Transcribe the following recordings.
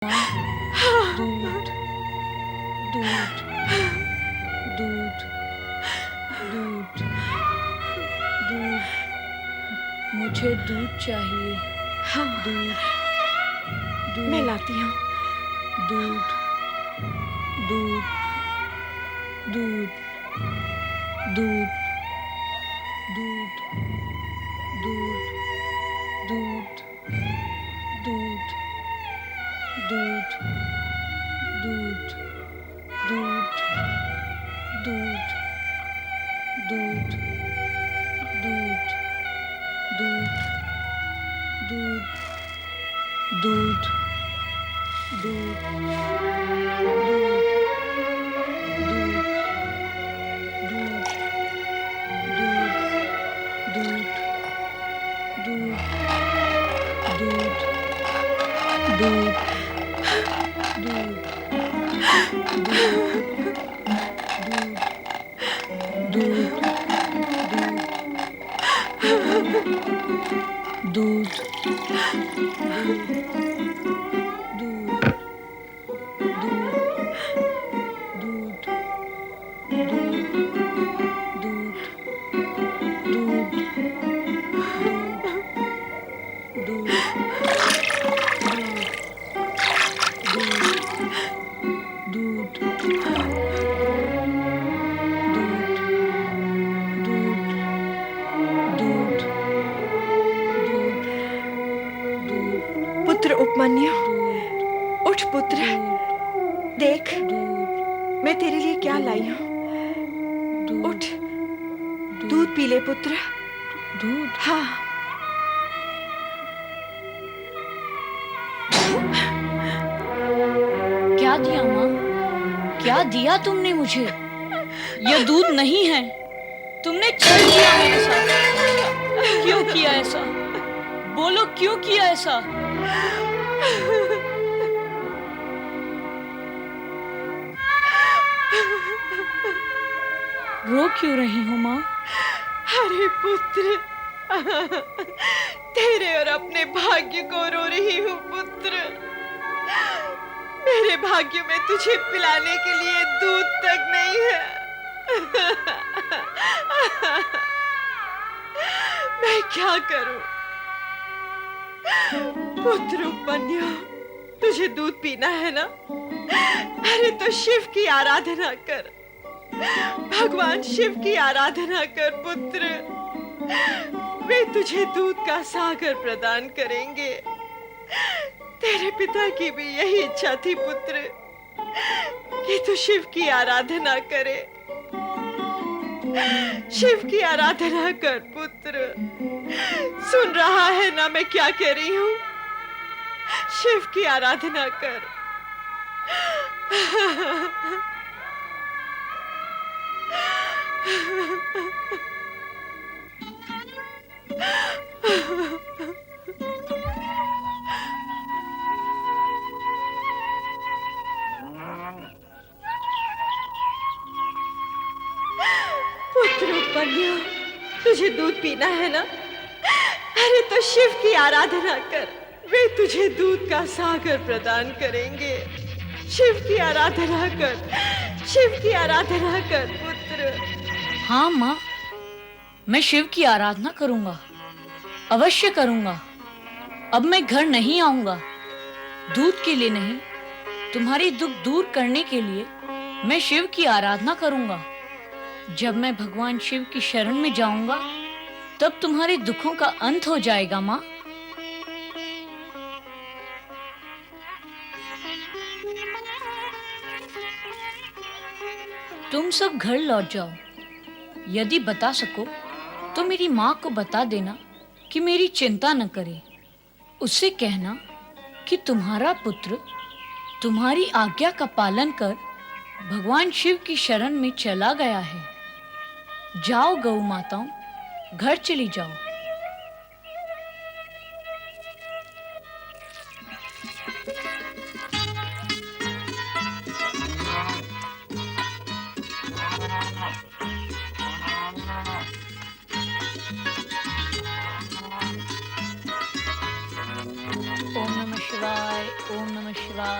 दूध दूध दूध दूध दूध मुझे दूध चाहिए। हाँ, दूध दूध मैं लाती हूँ। दूध दूध दूध दूध दूध दूध दूध दूध दूध दूध दूध दूध दूध दूध दूध दूध दूध पुत्र उपमन्यु, उठ पुत्र। देख, मैं तेरे लिए क्या लाई हूँ। उठ, दूध पी ले पुत्र। दूध हाँ। क्या दिया माँ? क्या दिया तुमने मुझे? यह दूध नहीं है। तुमने छल किया मेरे साथ। क्यों किया ऐसा? बोलो, क्यों किया ऐसा? रो क्यों रही हो माँ? अरे पुत्र, तेरे और अपने भाग्य को रो रही हूँ पुत्र। मेरे भाग्य में तुझे पिलाने के लिए दूध तक नहीं है। मैं क्या करूं? पुत्र उपमन्यु, तुझे दूध पीना है ना? अरे तो शिव की आराधना कर। भगवान शिव की आराधना कर पुत्र। वे तुझे दूध का सागर प्रदान करेंगे। तेरे पिता की भी यही इच्छा थी पुत्र, कि तू शिव की आराधना करे। शिव की आराधना कर पुत्र। सुन रहा है ना मैं क्या कह रही हूँ? शिव की आराधना कर। पुत्र उपमन्यु, तुझे दूध पीना है ना? अरे तो शिव की आराधना कर। वे तुझे दूध का सागर प्रदान करेंगे। शिव की आराधना कर, शिव की आराधना कर पुत्र। हाँ माँ, मैं शिव की आराधना करूंगा, अवश्य करूंगा। अब मैं घर नहीं आऊंगा। दूध के लिए नहीं, तुम्हारी दुख दूर करने के लिए मैं शिव की आराधना करूंगा। जब मैं भगवान शिव की शरण में जाऊंगा, तब तुम्हारे दुखों का अंत हो जाएगा माँ। तुम सब घर लौट जाओ। यदि बता सको तो मेरी माँ को बता देना कि मेरी चिंता न करे। उससे कहना कि तुम्हारा पुत्र तुम्हारी आज्ञा का पालन कर भगवान शिव की शरण में चला गया है। जाओ गौ माताओं, घर चली जाओ। ओम नमः शिवाय, ओम नमः शिवाय।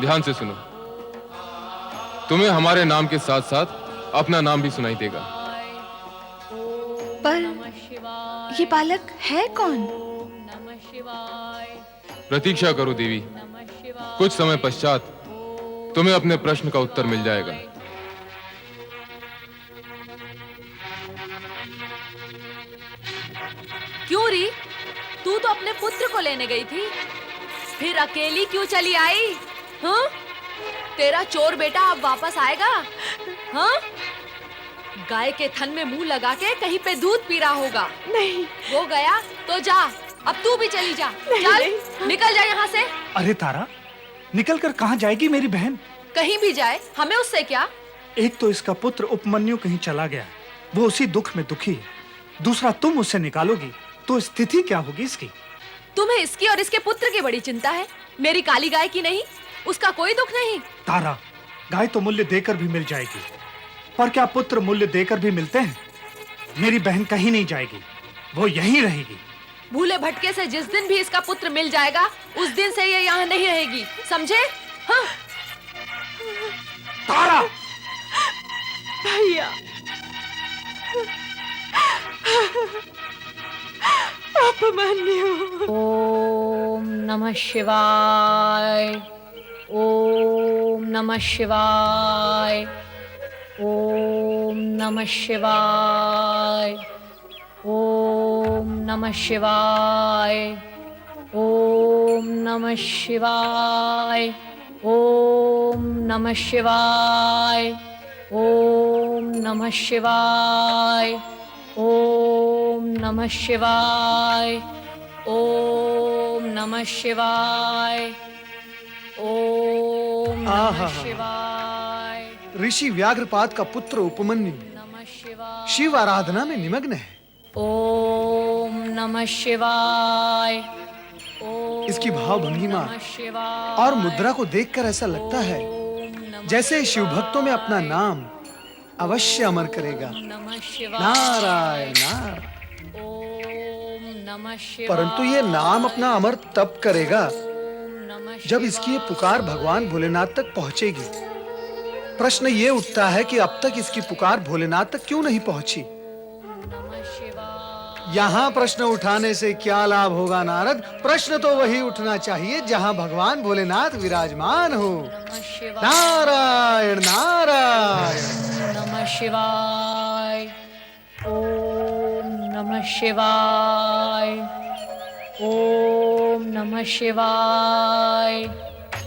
ध्यान से सुनो। तुम्हें हमारे नाम के साथ साथ अपना नाम भी सुनाई देगा। पर ये बालक है कौन? प्रतीक्षा करो देवी, कुछ समय पश्चात तुम्हें अपने प्रश्न का उत्तर मिल जाएगा। क्यों री, तू तो अपने पुत्र को लेने गई थी, फिर अकेली क्यों चली आई? हाँ? तेरा चोर बेटा अब वापस आएगा? हाँ? गाय के थन में मुंह लगा के कहीं पे दूध पी रहा होगा। नहीं, वो गया तो जा, अब तू भी चली जा। चल, निकल जा यहाँ से। अरे तारा, निकल कर कहाँ जाएगी मेरी बहन? कहीं भी जाए, हमें उससे क्या? एक तो इसका पुत्र उपमन्यु कहीं चला गया, वो उसी दुख में दुखी है। दूसरा तुम उससे निकालोगी तो स्थिति क्या होगी इसकी? तुम्हें इसकी और इसके पुत्र की बड़ी चिंता है, मेरी काली गाय की नहीं। उसका कोई दुख नहीं। तारा, गाय तो मूल्य देकर भी मिल जाएगी, पर क्या पुत्र मूल्य देकर भी मिलते हैं? मेरी बहन कहीं नहीं जाएगी, वो यहीं रहेगी। भूले भटके से जिस दिन भी इसका पुत्र मिल जाएगा, उस दिन से ये यहाँ नहीं रहेगी, समझे? हाँ? तारा! भैया, उपमन्यु। ओम नमः शिवाय, ओम नमः शिवाय, ओम नमः शिवाय, ओम नमः शिवाय, ओम नमः शिवाय, ओम नमः शिवाय, ओम नमः शिवाय, ओम नमः शिवाय, ओम नमः शिवाय, ओम नमः शिवाय, ऋषि व्याघ्रपाद का पुत्र उपमन्यु नमः शिवाय, शिव आराधना में निमग्न है। ओम नमः शिवाय, ओम इसकी भाव भंगिमा नमः शिवाय, और मुद्रा को देखकर ऐसा लगता है ओम नमः जैसे शिव भक्तों में अपना नाम अवश्य अमर करेगा। नमः शिवाय, नारायण नारायण। ओम नमः शिवाय, परंतु ये नाम अपना अमर तब करेगा ओम नमः जब इसकी ये पुकार भगवान भोलेनाथ तक पहुंचेगी। प्रश्न ये उठता है कि अब तक इसकी पुकार भोलेनाथ तक क्यों नहीं पहुंची? नमः शिवाय, यहाँ प्रश्न उठाने से क्या लाभ होगा नारद? प्रश्न तो वही उठना चाहिए जहाँ भगवान भोलेनाथ विराजमान हो। नमः शिवाय, नारायण नारायण। नमः शिवाय, ओम नमः शिवाय, ओम नमः शिवाय,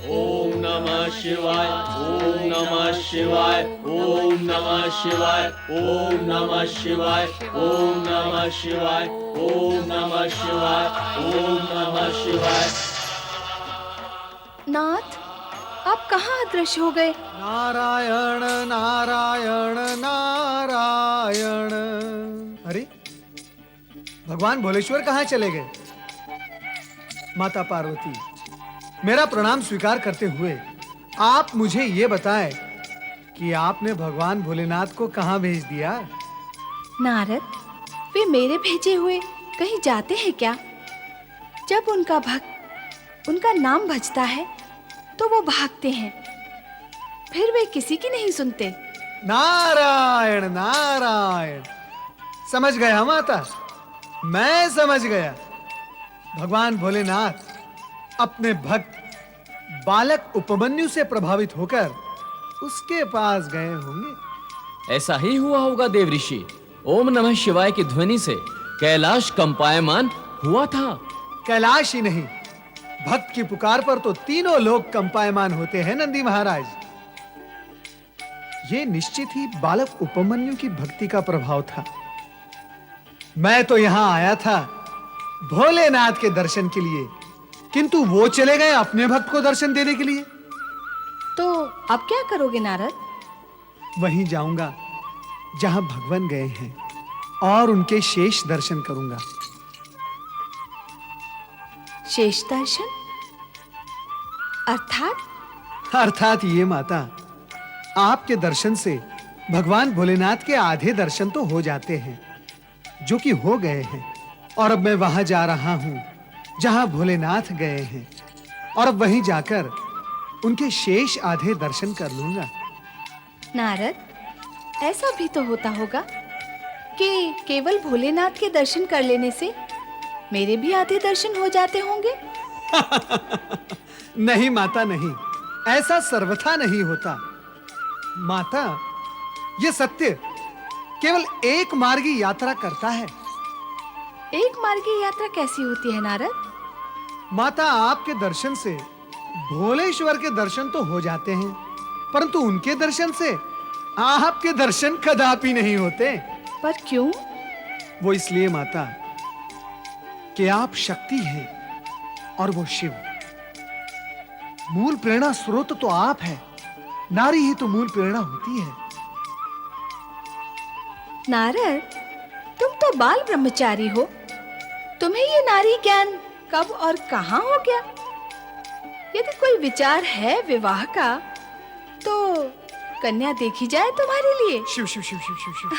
ओम नमः शिवाय, ओम नमः शिवाय, ओम नमः शिवाय, ओम नमः शिवाय, ओम नमः शिवाय, ओम नमः शिवाय, ओम नमः शिवाय। नाथ, आप कहाँ अदृश्य हो गए? नारायण नारायण नारायण। अरे भगवान भोलेश्वर कहाँ चले गए? माता पार्वती, मेरा प्रणाम स्वीकार करते हुए आप मुझे ये बताएं कि आपने भगवान भोलेनाथ को कहाँ भेज दिया? नारद, वे मेरे भेजे हुए कहीं जाते हैं क्या? जब उनका भक्त उनका नाम भजता है तो वो भागते हैं, फिर वे किसी की नहीं सुनते। नारायण नारायण। समझ गया माता, मैं समझ गया। भगवान भोलेनाथ अपने भक्त बालक उपमन्यु से प्रभावित होकर उसके पास गए होंगे। ऐसा ही हुआ होगा देव ऋषि। ओम नमः शिवाय की ध्वनि से कैलाश कंपायमान हुआ था। कैलाश ही नहीं, भक्त की पुकार पर तो तीनों लोग कंपायमान होते हैं नंदी महाराज। ये निश्चित ही बालक उपमन्यु की भक्ति का प्रभाव था। मैं तो यहां आया था भोलेनाथ के दर्शन के लिए, किंतु वो चले गए अपने भक्त को दर्शन देने के लिए। तो अब क्या करोगे नारद? वहीं जाऊंगा जहां भगवान गए हैं और उनके शेष दर्शन करूंगा। शेष दर्शन अर्थात ये माता, आपके दर्शन से भगवान भोलेनाथ के आधे दर्शन तो हो जाते हैं, जो कि हो गए हैं। और अब मैं वहां जा रहा हूं जहां भोलेनाथ गए हैं, और अब वहीं जाकर उनके शेष आधे दर्शन कर लूंगा। नारद, ऐसा भी तो होता होगा कि केवल भोलेनाथ के दर्शन कर लेने से मेरे भी आधे दर्शन हो जाते होंगे। नहीं माता, नहीं, ऐसा सर्वथा नहीं होता। माता, ये सत्य केवल एक मार्गी यात्रा करता है। एक मार्गी यात्रा कैसी होती है नारद? माता, आपके दर्शन से भोलेश्वर के दर्शन तो हो जाते हैं, परंतु उनके दर्शन से आपके दर्शन कदापि नहीं होते। पर क्यों? वो इसलिए माता कि आप शक्ति हैं और वो शिव। मूल प्रेरणा स्रोत तो आप है, नारी ही तो मूल प्रेरणा होती है। नारद, तुम तो बाल ब्रह्मचारी हो, तुम्हें ये नारी ज्ञान कब और कहां हो गया? यदि कोई विचार है विवाह का तो कन्या देखी जाए तुम्हारे लिए। शिव शिव शिव शिव शिव शिव।